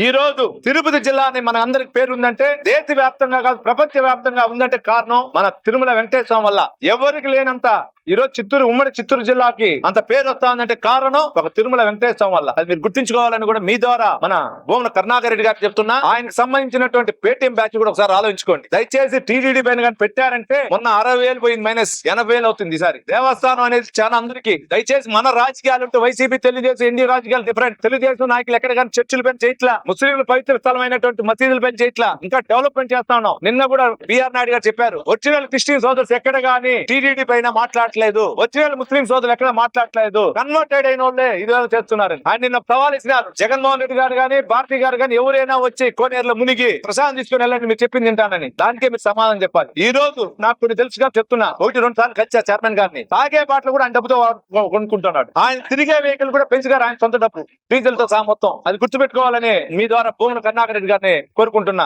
ఈ రోజు తిరుపతి జిల్లా అని మన అందరికి పేరు ఉందంటే దేశవ్యాప్తంగా కాదు ప్రపంచ వ్యాప్తంగా ఉందంటే కారణం మన తిరుమల వెంకటేశ్వరం వల్ల. ఎవరికి లేనంత ఈ రోజు చిత్తూరు ఉమ్మడి చిత్తూరు జిల్లాకి అంత పేరు వస్తా ఉందంటే కారణం ఒక తిరుమల వెంకటేశ్వరం వల్ల. అది మీరు గుర్తించుకోవాలని కూడా మీ ద్వారా మన భూమన కరుణాకర్ రెడ్డి గారు చెప్తున్నా. ఆయనకు సంబంధించినటువంటి పేటీఎం బ్యాచ్ కూడా ఒకసారి ఆలోచించుకోండి. దయచేసి టీడీడీ పైన కానీ పెట్టారంటే మొన్న 60,000 పోయింది, మైనస్ 80,000 అవుతుంది ఈసారి. దేవస్థానం అనేది చాలా అందరికి. దయచేసి మన రాజకీయాలు ఉంటే వైసీపీ తెలుగుదేశం ఎన్డీ రాజకీయాలు డిఫరెంట్. తెలుగుదేశం నాయకులు ఎక్కడ కానీ చర్చలు పైన చేయట్లా, ముస్లింల పవిత్ర స్థలమైనటువంటి మసీదుల పైన చేయట్లా, ఇంకా డెవలప్మెంట్ చేస్తా ఉన్నాం. నిన్న కూడా బిఆర్ నాయుడు గారు చెప్పారు, ఒరిజినల్ క్రిస్టియన్ సోదర్స్ ఎక్కడ గానీ టీడీడీ పైన మాట్లాడలేదు, ఒరిజినల్ ముస్లిం సోదరులు ఎక్కడ మాట్లాడలేదు, కన్వర్టెడ్ అయిన వాళ్ళే ఇదేదో చేస్తున్నారు. ఆయన నిన్న సవాల్ ఇచ్చినారు, జగన్మోహన్ రెడ్డి గారు గానీ భారతి గారు గానీ ఎవరైనా వచ్చి కోనేరులో మునిగి ప్రసాదం తీసుకుని వెళ్ళండి మీరు చెప్పింది తింటానని, దానికే మీరు సమాధానం చెప్పాలి. ఈ రోజు నాకు కొన్ని తెలుసుగా చెప్తున్నా, 1-2 సార్లు కలిసా చైర్మన్ గారిని. తాగే బాటలు కూడా ఆయన డబ్బుతో కొనుక్కుంటున్నాడు. ఆయన తిరిగే వెహికల్ కూడా పెంచుగారు ఆయన సొంత డబ్బు, డీజిల్ తో సహా మొత్తం. అది గుర్తుపెట్టుకోవాలని మీ ద్వారా భూమన కరుణాకర్ రెడ్డి గారిని కోరుకుంటున్నా.